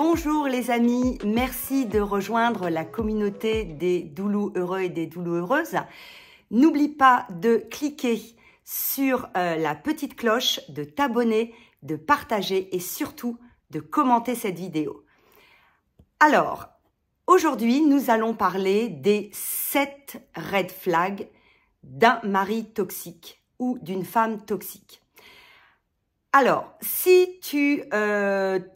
Bonjour les amis, merci de rejoindre la communauté des doulous heureux et des doulous heureuses. N'oublie pas de cliquer sur la petite cloche, de t'abonner, de partager et surtout de commenter cette vidéo. Alors, aujourd'hui, nous allons parler des 7 red flags d'un mari toxique ou d'une femme toxique. Alors, si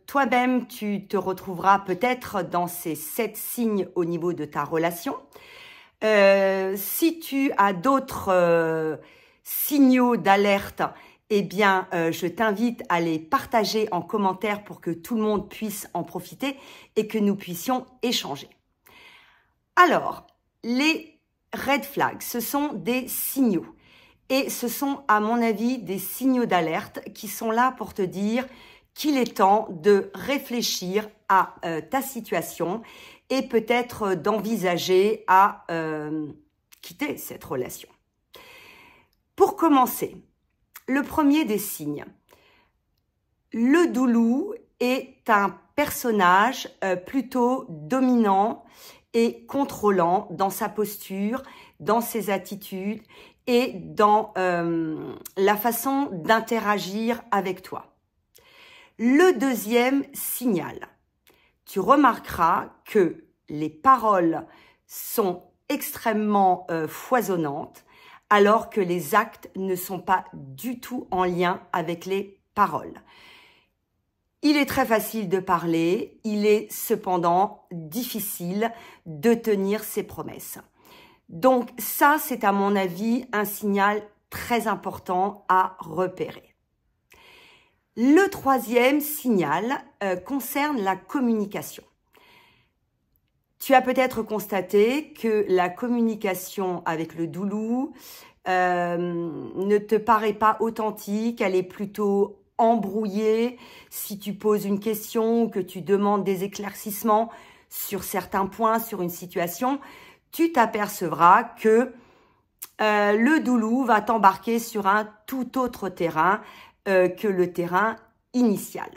toi-même, tu te retrouveras peut-être dans ces 7 signes au niveau de ta relation, si tu as d'autres signaux d'alerte, eh bien, je t'invite à les partager en commentaire pour que tout le monde puisse en profiter et que nous puissions échanger. Alors, les red flags, ce sont des signaux. Et ce sont, à mon avis, des signaux d'alerte qui sont là pour te dire qu'il est temps de réfléchir à ta situation et peut-être d'envisager à quitter cette relation. Pour commencer, le premier des signes. Le doulou est un personnage plutôt dominant et contrôlant dans sa posture, dans ses attitudes et dans la façon d'interagir avec toi. Le deuxième signal, tu remarqueras que les paroles sont extrêmement foisonnantes alors que les actes ne sont pas du tout en lien avec les paroles. Il est très facile de parler, il est cependant difficile de tenir ses promesses. Donc ça, c'est à mon avis un signal très important à repérer. Le troisième signal concerne la communication. Tu as peut-être constaté que la communication avec le doulou ne te paraît pas authentique, elle est plutôt embrouillée. Si tu poses une question ou que tu demandes des éclaircissements sur certains points, sur une situation, tu t'apercevras que le doulou va t'embarquer sur un tout autre terrain que le terrain initial.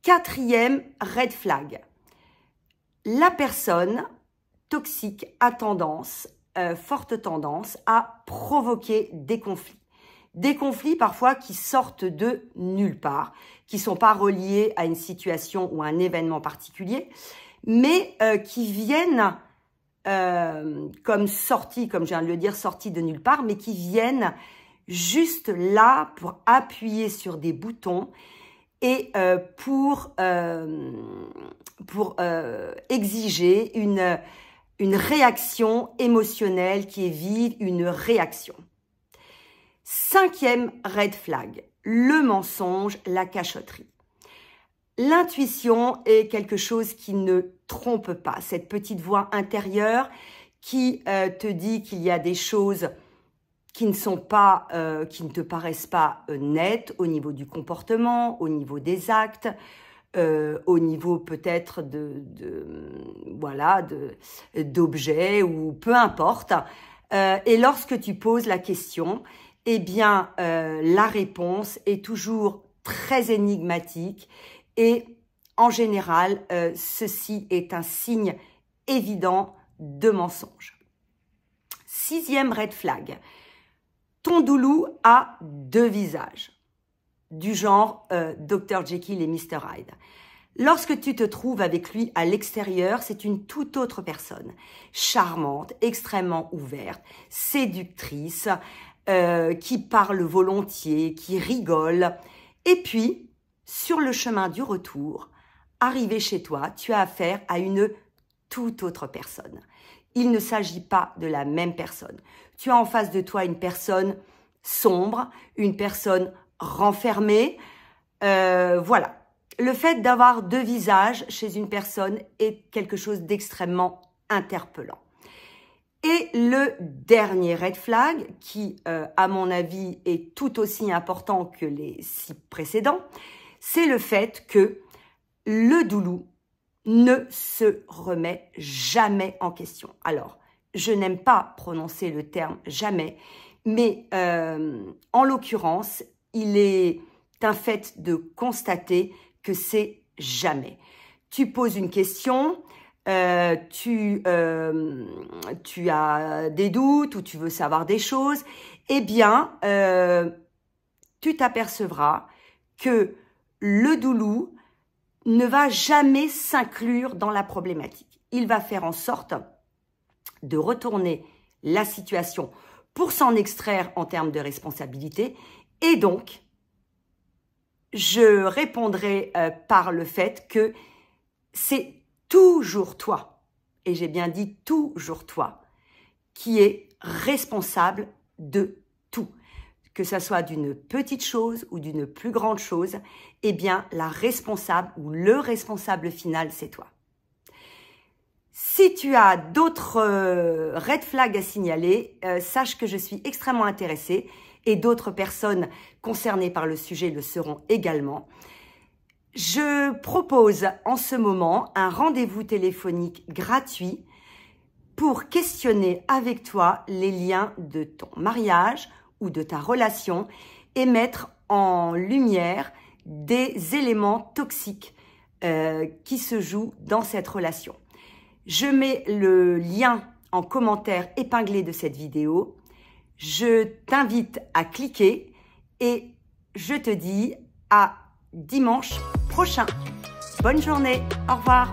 Quatrième red flag. La personne toxique a forte tendance à provoquer des conflits. Des conflits parfois qui sortent de nulle part, qui ne sont pas reliés à une situation ou à un événement particulier, mais qui viennent comme je viens de le dire, sortis de nulle part, mais qui viennent juste là pour appuyer sur des boutons et pour exiger une réaction émotionnelle qui est vive, une réaction. Cinquième red flag, le mensonge, la cachotterie. L'intuition est quelque chose qui ne trompe pas, cette petite voix intérieure qui te dit qu'il y a des choses qui ne te paraissent pas nettes au niveau du comportement, au niveau des actes, au niveau peut-être d'objets ou peu importe. Et lorsque tu poses la question, eh bien la réponse est toujours très énigmatique. Et en général, ceci est un signe évident de mensonge. Sixième red flag. Ton doulou a 2 visages, du genre Dr Jekyll et Mr Hyde. Lorsque tu te trouves avec lui à l'extérieur, c'est une toute autre personne, charmante, extrêmement ouverte, séductrice, qui parle volontiers, qui rigole. Et puis, sur le chemin du retour, arrivé chez toi, tu as affaire à une toute autre personne. Il ne s'agit pas de la même personne. Tu as en face de toi une personne sombre, une personne renfermée. Voilà. Le fait d'avoir 2 visages chez une personne est quelque chose d'extrêmement interpellant. Et le dernier red flag, qui, à mon avis, est tout aussi important que les 6 précédents, c'est le fait que le doulou ne se remet jamais en question. Alors, je n'aime pas prononcer le terme « jamais », mais en l'occurrence, il est un fait de constater que c'est jamais. Tu poses une question, tu as des doutes ou tu veux savoir des choses, eh bien, tu t'apercevras que le doulou ne va jamais s'inclure dans la problématique. Il va faire en sorte de retourner la situation pour s'en extraire en termes de responsabilité. Et donc, je répondrai par le fait que c'est toujours toi, et j'ai bien dit toujours toi, qui est responsable de tout. Que ça soit d'une petite chose ou d'une plus grande chose, eh bien, la responsable ou le responsable final, c'est toi. Si tu as d'autres red flags à signaler, sache que je suis extrêmement intéressée et d'autres personnes concernées par le sujet le seront également. Je propose en ce moment un rendez-vous téléphonique gratuit pour questionner avec toi les liens de ton mariage ou de ta relation et mettre en lumière des éléments toxiques qui se jouent dans cette relation. Je mets le lien en commentaire épinglé de cette vidéo. Je t'invite à cliquer et je te dis à dimanche prochain. Bonne journée, au revoir.